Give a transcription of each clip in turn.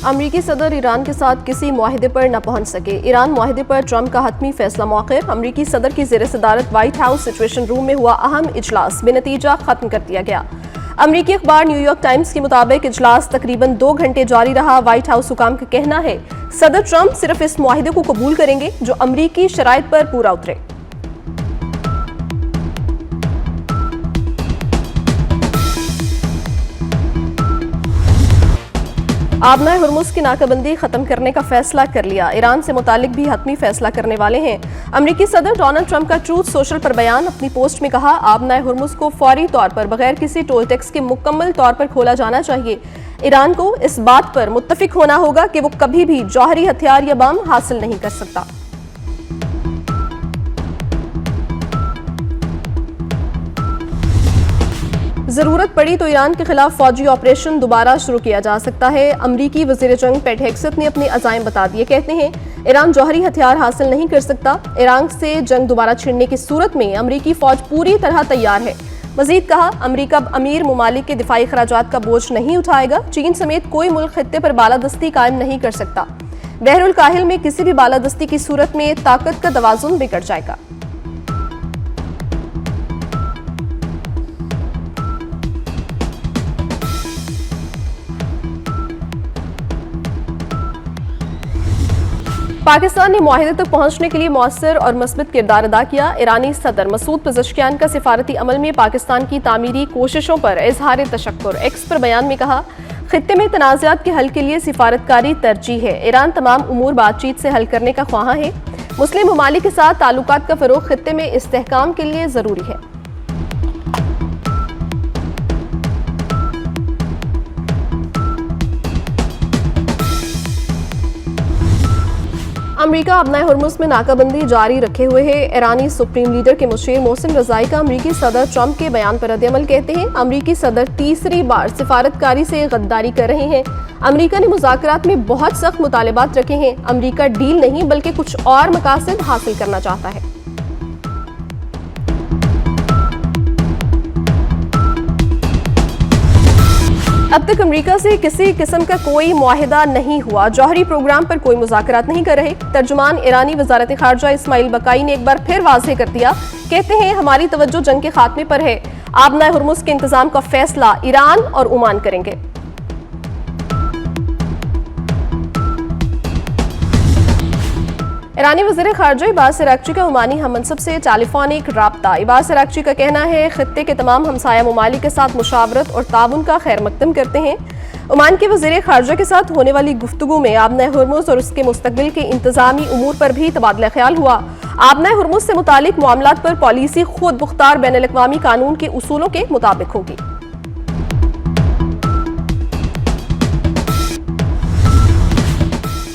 अमरीकी सदर ईरान के साथ किसी मुआहदे पर न पहुंच सके। ईरान मुआहदे पर ट्रंप का हतमी फैसला मौखिर। अमरीकी सदर की ज़ेर सदारत व्हाइट हाउस सिचुएशन रूम में हुआ अहम इजलास बेनतीजा खत्म कर दिया गया। अमरीकी अखबार न्यूयॉर्क टाइम्स के मुताबिक इजलास तकरीबन 2 घंटे जारी रहा। व्हाइट हाउस हुकाम का कहना है सदर ट्रंप सिर्फ इस मुआहदे को कबूल करेंगे जो अमरीकी शराइत पर पूरा उतरे। आबना हुर्मुज की नाकाबंदी खत्म करने का फैसला कर लिया। ईरान से मुतालिक भी हतमी फैसला करने वाले हैं। अमरीकी सदर डोनाल्ड ट्रंप का ट्रूथ सोशल पर बयान। अपनी पोस्ट में कहा आबना हुर्मुज को फौरी तौर पर बगैर किसी टोल टैक्स के मुकम्मल तौर पर खोला जाना चाहिए। ईरान को इस बात पर मुत्तफिक होना होगा कि वो कभी भी जौहरी हथियार या बम हासिल नहीं कर सकता। जरूरत पड़ी तो ईरान के खिलाफ फौजी ऑपरेशन दोबारा शुरू किया जा सकता है। अमरीकी वजीर जंग पेट हेग्सेथ ने अपने अज़ाइम बता दिए। कहते हैं ईरान जौहरी हथियार हासिल नहीं कर सकता। ईरान से जंग दोबारा छिड़ने की सूरत में अमरीकी फौज पूरी तरह तैयार है। मजीद कहा अमरीका अमीर ममालिक के दिफाई खराजात का बोझ नहीं उठाएगा। चीन समेत कोई मुल्क खित्ते पर बालादस्ती कायम नहीं कर सकता। बहरुल काहिल में किसी भी बालादस्ती की सूरत में ताकत का तवाज़ुन बिगड़ जाएगा। पाकिस्तान ने मुआहदे तक पहुंचने के लिए मौसर और मस्बत किरदार अदा किया। ईरानी सदर मसूद पज़ेश्कियान का सिफारती अमल में पाकिस्तान की तामीरी कोशिशों पर इजहार तशक्कुर। एक्स पर बयान में कहा खित्ते में तनाज़ात के हल के लिए सिफारतकारी तरजीह है। ईरान तमाम उमूर बातचीत से हल करने का ख्वाहा है। मुस्लिम ममालिक के साथ ताल्लुकात का फ़रोग़ खित्ते में इस्तेहकाम के लिए ज़रूरी है। अमरीका आबना हुर्मुज में नाकाबंदी जारी रखे हुए है। ईरानी सुप्रीम लीडर के मुशीर मोहसिन रज़ाई का अमरीकी सदर ट्रंप के बयान पर रद्द-ए-अमल। कहते हैं अमरीकी सदर तीसरी बार सिफारतकारी से गद्दारी कर रहे हैं। अमरीका ने मुज़ाकरात में बहुत सख्त मुतालबात रखे हैं। अमरीका डील नहीं बल्कि कुछ और मकासद हासिल करना चाहता है। अब तक अमरीका से किसी किस्म का कोई मुआहिदा नहीं हुआ। जौहरी प्रोग्राम पर कोई मुज़ाकरात नहीं कर रहे। तर्जुमान ईरानी वज़ारत ख़ारजा इस्माइल बकाई ने एक बार फिर वाज़ेह कर दिया। कहते हैं हमारी तवज्जो जंग के खात्मे पर है। आबना हुर्मुज के इंतजाम का फैसला ईरान और ओमान करेंगे। ईरानी वज़ीर ख़ारजा इब्बास अराग़ची का ओमानी हममनसब से टेलीफोनिक राब्ता। इब्बास अराग़ची का कहना है खित्ते के तमाम हमसाया ममालिक के साथ मुशावरत और ताउन का खैर मकदम करते हैं। ओमान के वज़ीर ख़ारजा के साथ होने वाली गुफ्तगू में आबना हुर्मुज और उसके मुस्तक़बिल के इंतज़ामी उमूर पर भी तबादला ख्याल हुआ। आबना हुर्मुज से मुतालिक मामलात पर पॉलिसी खुद मुख्तार बैनुल-अक़वामी कानून के उसूलों के मुताबिक होगी।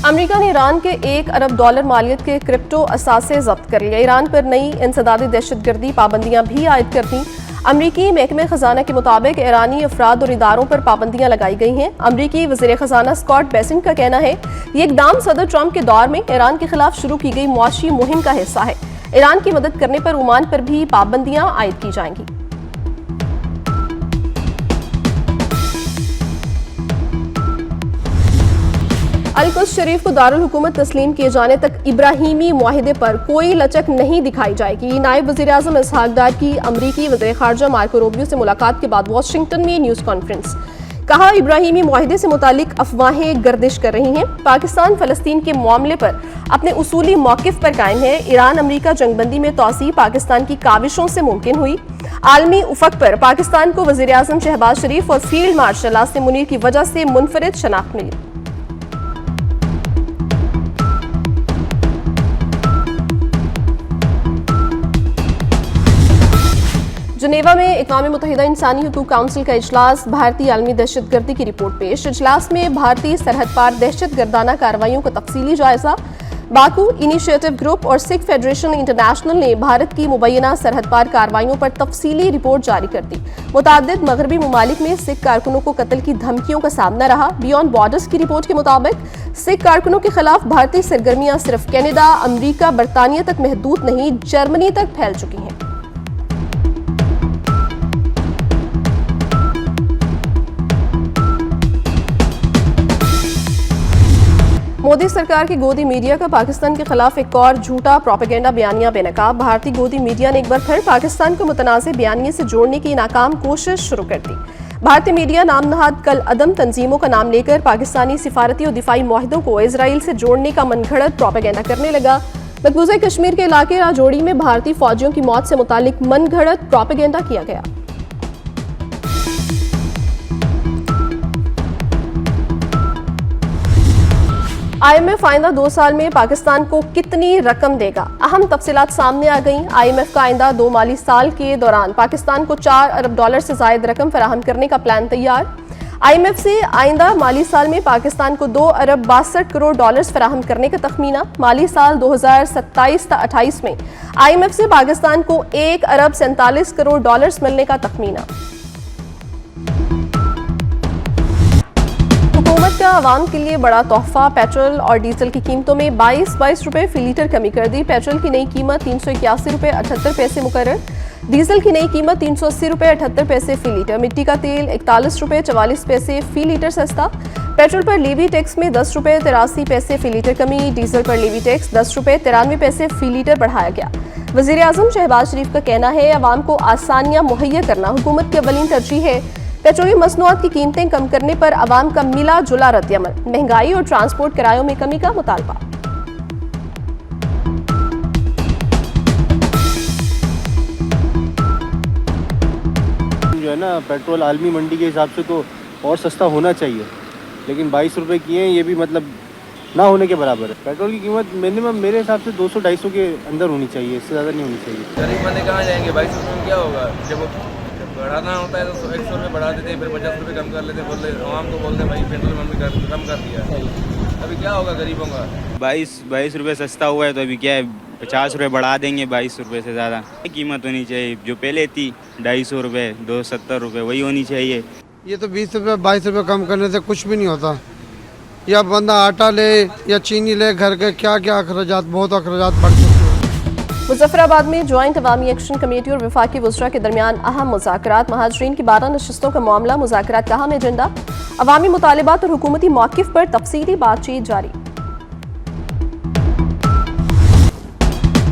अमरीका ने ईरान के $1 अरब मालियत के क्रिप्टो असासे जब्त कर लिए। ईरान पर नई इंसदादी दहशतगर्दी पाबंदियां भी आयद कर दी। अमरीकी महकमे खजाना के मुताबिक ईरानी अफराद और इदारों पर पाबंदियां लगाई गई हैं। अमरीकी वज़ीर खजाना स्कॉट बेसेंट का कहना है ये इकदाम सदर ट्रंप के दौर में ईरान के खिलाफ शुरू की गई मुआशी मुहिम का हिस्सा है। ईरान की मदद करने पर ओमान पर भी पाबंदियां आयद की जाएंगी। अल-कुद्स शरीफ को दारुल हुकूमत तस्लीम किए जाने तक इब्राहीमी मुआहिदे पर कोई लचक नहीं दिखाई जाएगी। नायब वज़ीर आज़म इसहाक डार की अमरीकी वज़ीर ख़ारजा मार्को रूबियो से मुलाकात के बाद वाशिंगटन में न्यूज़ कॉन्फ्रेंस। कहा इब्राहीमी मुआहिदे से मुतालिक अफवाहें गर्दिश कर रही हैं। पाकिस्तान फ़लस्तीन के मामले पर अपने उसूली मौक़िफ़ पर कायम है। ईरान अमरीका जंगबंदी में तौसीह पाकिस्तान की काविशों से मुमकिन हुई। आलमी उफ़क़ पर पाकिस्तान को वज़ीर आज़म शहबाज शरीफ और फील्ड मार्शल आसिम मुनीर की वजह से मुनफरिद शनाख्त मिली। जनेवा में अक़वाम मुत्तहिदा इंसानी हुकूक काउंसिल का इजलास। भारतीय आलमी दहशतगर्दी की रिपोर्ट पेश। इजलास में भारतीय सरहद पार दहशत गर्दाना कार्रवाइयों का तफसीली जायजा। बाकू इनिशिएटिव ग्रुप और सिख फेडरेशन इंटरनेशनल ने भारत की मुबैना सरहद पार कार्रवाइयों पर तफसीली रिपोर्ट जारी कर दी। मुतादिद मगरबी ममालिक में सिख कारकुनों को कत्ल की धमकियों का सामना रहा। बियॉन्ड बॉर्डर्स की रिपोर्ट के मुताबिक सिख कारकुनों के खिलाफ भारतीय सरगर्मियां सिर्फ कनाडा, अमरीका, बरतानिया तक महदूद नहीं, जर्मनी तक फैल चुकी हैं। मोदी सरकार की गोदी मीडिया का पाकिस्तान के खिलाफ एक और झूठा प्रोपेगेंडा बयानिया बेनकाब। भारतीय गोदी मीडिया ने एक बार फिर पाकिस्तान को मुतनाज़ बयानिए से जोड़ने की नाकाम कोशिश शुरू कर दी। भारतीय मीडिया नाम नहाद कल अदम तंजीमों का नाम लेकर पाकिस्तानी सिफारती और दिफाई मुआहदों को इसराइल से जोड़ने का मनगढ़ंत प्रोपेगेंडा करने लगा। मकबूजा कश्मीर के इलाके राजौरी में भारतीय फौजियों की मौत से मुतालिक मनगढ़ंत प्रोपेगेंडा किया गया। IMF आइंदा 2 साल में पाकिस्तान को कितनी रकम देगा, अहम तफसीलात सामने आ गई। IMF का आइंदा 2 माली साल के दौरान पाकिस्तान को $4 अरब से जायद रकम फराहम करने का प्लान तैयार। IMF से आइंदा माली साल में पाकिस्तान को $2 अरब 62 करोड़ फराहम करने का तखमीना। माली साल 2027-28 में IMF से पाकिस्तान को $1 अरब 47 करोड़ मिलने का तखमीना। हुकूमत का आवाम के लिए बड़ा तोहफा, पेट्रोल और डीजल की कीमतों में 22 रुपए फी लीटर कमी कर दी। पेट्रोल की नई कीमत 381 रुपए 78 पैसे मुकर्रर, डीजल की नई कीमत 380 रुपए 78 पैसे फी लीटर, मिट्टी का तेल 41 रुपए 44 पैसे फी लीटर सस्ता। पेट्रोल पर लीवी टैक्स में 10 रुपए 83 पैसे फी लीटर कमी, डीजल पर लीवी टैक्स 10 रुपए 93 पैसे फी लीटर बढ़ाया गया। वज़ीर आज़म शहबाज शरीफ का कहना है, अवाम को आसानियां मुहैया करना हुकूमत की अवलीन तरजीह है। पेट्रोलियम मसनूआत की कीमतें कम करने पर अवाम का मिला जुला रद्दअमल, महंगाई और ट्रांसपोर्ट किरायों में कमी का मुतालबा। जो है ना, पेट्रोल आलमी मंडी के हिसाब से तो और सस्ता होना चाहिए, लेकिन 22 रुपये किए हैं, ये भी मतलब ना होने के बराबर है। पेट्रोल की कीमत मिनिमम मेरे हिसाब से 200-250 के अंदर होनी चाहिए, इससे ज़्यादा नहीं होनी चाहिए। गरीब बंदे कहाँ जाएंगे? 22 रुपये में क्या होगा? जब बढ़ाना होता है तो 100 रुपये बढ़ा देते, फिर 50 रुपये कम कर लेते, बोलते आवाम को बोलते भाई पेट्रोल हमने कम कर दिया। अभी क्या होगा गरीबों का? 22 रुपये सस्ता हुआ है तो अभी क्या है, 50 रुपये बढ़ा देंगे। 22 रुपये से ज़्यादा कीमत होनी चाहिए। जो पहले थी 250 रुपये, 270 रुपये, वही होनी चाहिए। ये तो 20 रुपये 22 रुपये कम करने से कुछ भी नहीं होता। या बंदा आटा ले या चीनी ले, घर के क्या क्या अखराजात, बहुत अखराजात बढ़ चुके हैं। मुजफ्फराबाद में ज्वाइंट अवामी एक्शन कमेटी और वफाकी वज़रा के दरमियान अहम मुज़ाकरात। महाजरीन की 12 नशिस्तों का मामला। मुज़ाकरात का अहम एजेंडा अवामी मुतालिबात और हुकूमती मौक़िफ़ पर तफसीली बातचीत जारी।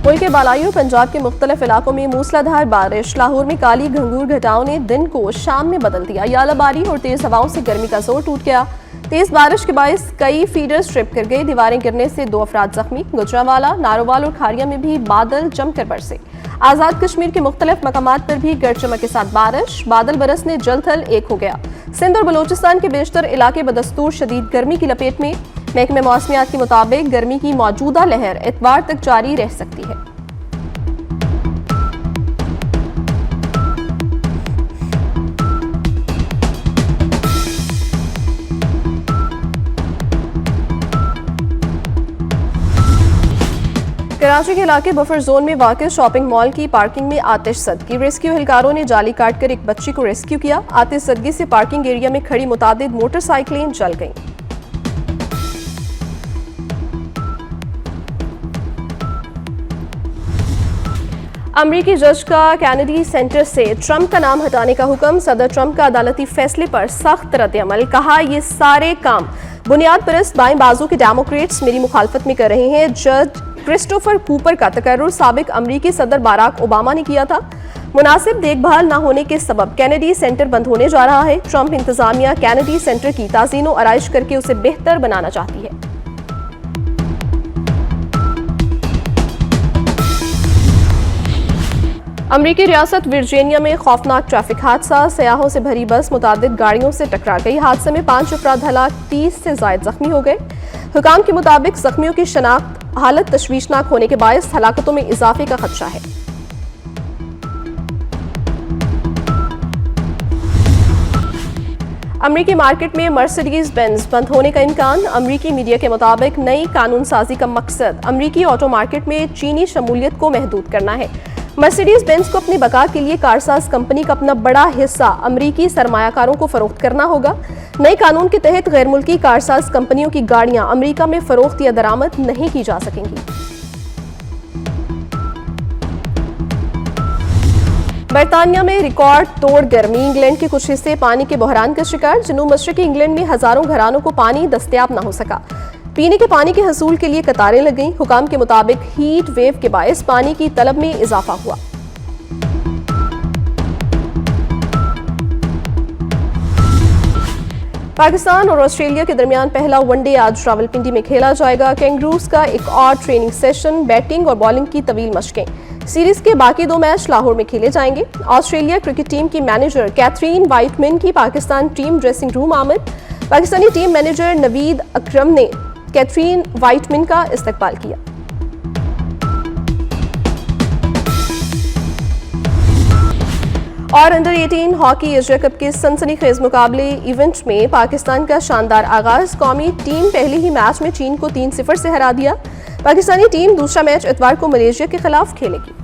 मुल्क के बालाई और पंजाब के मुख्तलिफ इलाकों में मूसलाधार बारिश। लाहौर में काली घंगूर घटाओं ने दिन को शाम में बदल दिया। यालाबारी और तेज हवाओं से गर्मी का जोर टूट गया। तेज बारिश के बायस कई फीडर स्ट्रिप कर गए। दीवारें गिरने से 2 अफराद जख्मी। गुजरावाला, नारोवाल और खारिया में भी बादल जमकर बरसे। आज़ाद कश्मीर के मुख्तलिफ मकामात पर भी गरज चमक के साथ बारिश। बादल बरसने जल थल एक हो गया। सिंध और बलोचिस्तान के बेशतर इलाके बदस्तूर शदीद गर्मी की लपेट में। महकमे मौसमियात के मुताबिक गर्मी की मौजूदा लहर इतवार तक जारी रह सकती है। कराची के इलाके बफर जोन में वाक़ शॉपिंग मॉल की पार्किंग में आतिशज़दगी। रेस्क्यू एहलकारों ने जाली काटकर एक बच्ची को रेस्क्यू किया। आतिशज़दगी से पार्किंग एरिया में खड़ी मुतादिद मोटरसाइकिलें जल गईं। अमरीकी जज का कैनेडी सेंटर से ट्रंप का नाम हटाने का हुक्म। सदर ट्रंप का अदालती फैसले पर सख्त रद्दअमल। कहा, ये सारे काम बुनियाद परस्त बाएं बाजू के डेमोक्रेट्स मेरी मुखालफत में कर रहे हैं। जज क्रिस्टोफर कूपर का तकर्रुर साबिक अमरीकी सदर बाराक ओबामा ने किया था। मुनासिब देखभाल न होने के सबब कैनेडी सेंटर बंद होने जा रहा है। ट्रंप इंतजामिया कैनेडी सेंटर की ताज़ीनो आराइश करके उसे बेहतर बनाना चाहती है। अमरीकी रियासत वर्जीनिया में खौफनाक ट्रैफिक हादसा। सयाहों से भरी बस मुतादिद गाड़ियों से टकरा गई। हादसे में 5 अफराद हलाक, 30 से ज्यादा जख्मी हो गए। हुकाम के मुताबिक जख्मियों की शनाख्त हालत तशवीशनाक होने के बायस हलाकतों में इजाफे का खदशा है। अमरीकी मार्केट में मर्सिडीज बेंज बंद होने का इम्कान। अमरीकी मीडिया के मुताबिक नई कानून साजी का मकसद अमरीकी ऑटो मार्केट में चीनी शमूलियत को महदूद करना है। मर्सिडीज बेंज को अपनी बका के लिए कारसाज कंपनी का अपना बड़ा हिस्सा अमरीकी सरमायाकारों को फरोख्त करना होगा। नए कानून के तहत गैर मुल्की कारसाज कंपनियों की गाड़ियां अमरीका में फरोख्त या दरामद नहीं की जा सकेंगी। बरतानिया में रिकॉर्ड तोड़ गर्मी। इंग्लैंड के कुछ हिस्से पानी के बहरान का शिकार। जनूब मशरकी इंग्लैंड में हजारों घरानों को पानी दस्तयाब न हो सका। पीने के पानी के हसूल के लिए कतारें लग गईं। हुकाम के मुताबिक हीट वेव के बायस पानी की तलब में इजाफा हुआ। पाकिस्तान और ऑस्ट्रेलिया के दरमियान पहला वनडे आज रावलपिंडी में खेला जाएगा। कैंगरूज का एक और ट्रेनिंग सेशन, बैटिंग और बॉलिंग की तवील मशकें। सीरीज के बाकी 2 मैच लाहौर में खेले जाएंगे। ऑस्ट्रेलिया क्रिकेट टीम की मैनेजर कैथरीन वाइटमैन की पाकिस्तान टीम ड्रेसिंग रूम आमद। पाकिस्तानी टीम मैनेजर नवीद अकरम ने कैथरीन वाइटमैन का इस्तकबाल किया। और अंडर 18 हॉकी एशिया कप के सनसनीखेज मुकाबले इवेंट में पाकिस्तान का शानदार आगाज। कौमी टीम पहले ही मैच में चीन को 3-0 से हरा दिया। पाकिस्तानी टीम दूसरा मैच इतवार को मलेशिया के खिलाफ खेलेगी।